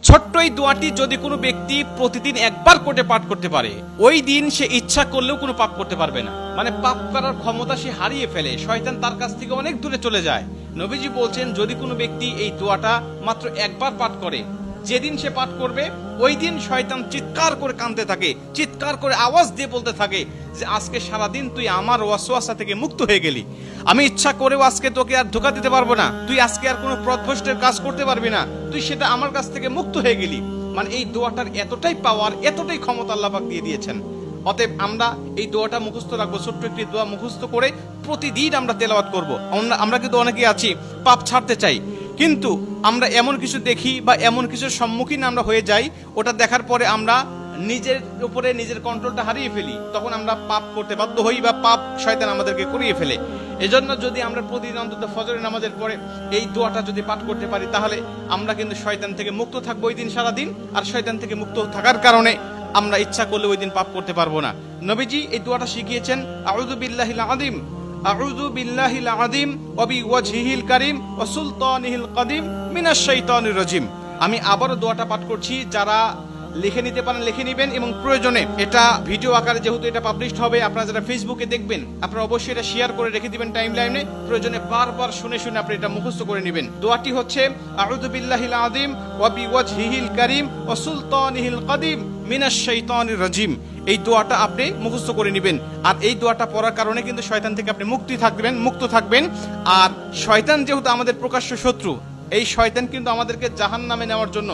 ছোট্ট এই দোয়াটি যদি কোনো ব্যক্তি প্রতিদিন একবার করে পাঠ করতে পারে, ওই দিন সে ইচ্ছা করলেও কোনো পাপ করতে পারবে না। মানে পাপ করার ক্ষমতা সে হারিয়ে ফেলে, শয়তান তার কাছ থেকে অনেক দূরে চলে যায়। নবীজি বলছেন, যদি কোনো ব্যক্তি এই দোয়াটা মাত্র একবার পাঠ করে, যেদিন সে পাঠ করবে ওই দিন শয়তান চিৎকার করে কাঁদতে থাকে, চিৎকার করে আওয়াজ দিয়ে বলতে থাকে যে আজকে সারাদিন তুই আমার ওয়াসওয়াসা থেকে মুক্ত হয়ে গেলি, আমি ইচ্ছা করেও আজকে তোকে আর ধোঁকা দিতে পারবো না, তুই আজকে আর কোনো পথভ্রষ্টের কাজ করতে পারবি না, তুই সেটা আমার কাছ থেকে মুক্ত হয়ে গেলি। মানে এই দোয়াটার এতটাই পাওয়ার, এতটাই ক্ষমতা আল্লাহ পাক দিয়ে দিয়েছেন। অতএব আমরা এই দোয়াটা মুখস্থ রাখবো, ছোট্ট একটি দোয়া মুখস্থ করে প্রতিদিন আমরা তেলাওয়াত করব। আমরা কিন্তু অনেকেই আছি পাপ ছাড়তে চাই, কিন্তু আমরা এমন কিছু দেখি বা এমন কিছুর সম্মুখীন আমরা হয়ে যাই, ওটা দেখার পরে আমরা নিজের উপরে নিজের কন্ট্রোলটা হারিয়ে ফেলি, তখন আমরা পাপ করতে বাধ্য হই বা পাপ শয়তান আমাদেরকে করিয়ে ফেলে। এজন্য যদি আমরা প্রতিদিন অন্তত ফজরের নামাজের পরে এই দোয়াটা যদি পাঠ করতে পারি, তাহলে আমরা কিন্তু শয়তান থেকে মুক্ত থাকবো ওই দিন সারাদিন। আর শয়তান থেকে মুক্ত থাকার কারণে আমরা ইচ্ছা করলে ওই দিন পাপ করতে পারবো না। নবীজি এই দোয়াটা শিখিয়েছেন, আউযু বিল্লাহিল আযীম, আউযু বিল্লাহিল আযীম ওয়া বিওয়াজহিল কারীম ওয়া সুলতানিহিল কাদীম মিনাশ শাইতানির রাজীম। আমি আবারও দোয়াটা পাঠ করছি, যারা লিখে নিতে পারেন লিখে নেবেন, এবং প্রয়োজনে এটা ভিডিও আকারে যেহেতু এটা পাবলিশড হবে, আপনারা যারা ফেসবুকে দেখবেন আপনারা অবশ্যই এটা শেয়ার করে রেখে দিবেন টাইম লাইনে, প্রয়োজনে বারবার শুনে শুনে আপনি এটা মুখস্থ করে নেবেন। দোয়াটি হচ্ছে, আউযু বিল্লাহিল আযীম ওয়া বিওয়াজহিল কারীম ওয়া সুলতানিহিল কাদীম মিনাশ শাইতানির রাজীম। এই দোয়াটা আপনি মুখস্থ করে নেবেন, আর এই দোয়াটা পড়ার কারণে কিন্তু শয়তান থেকে আপনি মুক্ত থাকবেন। আর শয়তান যেহেতু আমাদের প্রকাশ্য শত্রু, এই শয়তান কিন্তু আমাদেরকে জাহান্নামে নেওয়ার জন্য,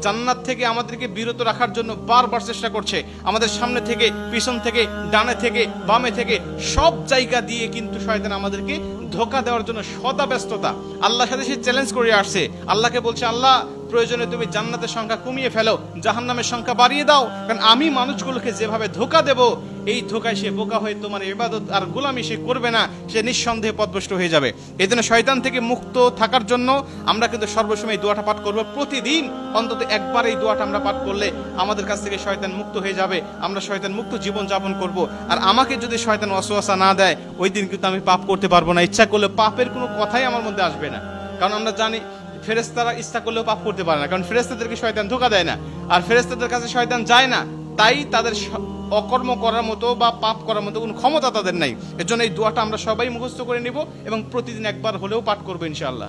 জান্নাত থেকে আমাদেরকে বিরত রাখার জন্য বারবার চেষ্টা করছে। আমাদের সামনে থেকে, পিছন থেকে, ডানে থেকে, বামে থেকে, সব জায়গা দিয়ে কিন্তু শয়তান আমাদেরকে ধোঁকা দেওয়ার জন্য সদা ব্যস্ততা। আল্লাহর সাথে সে চ্যালেঞ্জ করে আসছে, আল্লাহকে বলছে, আল্লাহ প্রয়োজনে তুমি জান্নাতের সংখ্যা কমিয়ে ফেলো, জাহান্নামের সংখ্যা বাড়িয়ে দাও, কারণ আমি মানুষগুলোকে যেভাবে ধোঁকা দেব, এই ধোঁকায় সে বোকা হয়ে তোমার ইবাদত আর গোলামি সে করবে না, সে নিঃসন্দেহে পথভ্রষ্ট হয়ে যাবে। এই জন্য শয়তান থেকে মুক্ত থাকার জন্য আমরা কিন্তু সর্বসময় এই দোয়াটা পাঠ করবো। প্রতিদিন অন্তত একবার এই দোয়াটা আমরা পাঠ করলে আমাদের কাছ থেকে শয়তান মুক্ত হয়ে যাবে, আমরা শয়তান মুক্ত জীবন যাপন করব। আর আমাকে যদি শয়তান ওয়াসওয়াসা না দেয়, ওই দিন কিন্তু আমি পাপ করতে পারবো না, ইচ্ছা করলে পাপের কোনো কথাই আমার মধ্যে আসবে না। কারণ আমরা জানি ফেরেশতারা ইচ্ছা করলেও পাপ করতে পারে না, কারণ ফেরেশতাদেরকে শয়তান ধোঁকা দেয় না, আর ফেরেশতাদের কাছে শয়তান যায় না, তাই তাদের অকর্ম করার মতো বা পাপ করার মতো কোনো ক্ষমতা তাদের নাই। এর জন্য এই দোয়াটা আমরা সবাই মুখস্থ করে নিব এবং প্রতিদিন একবার হলেও পাঠ করবো ইনশাআল্লাহ।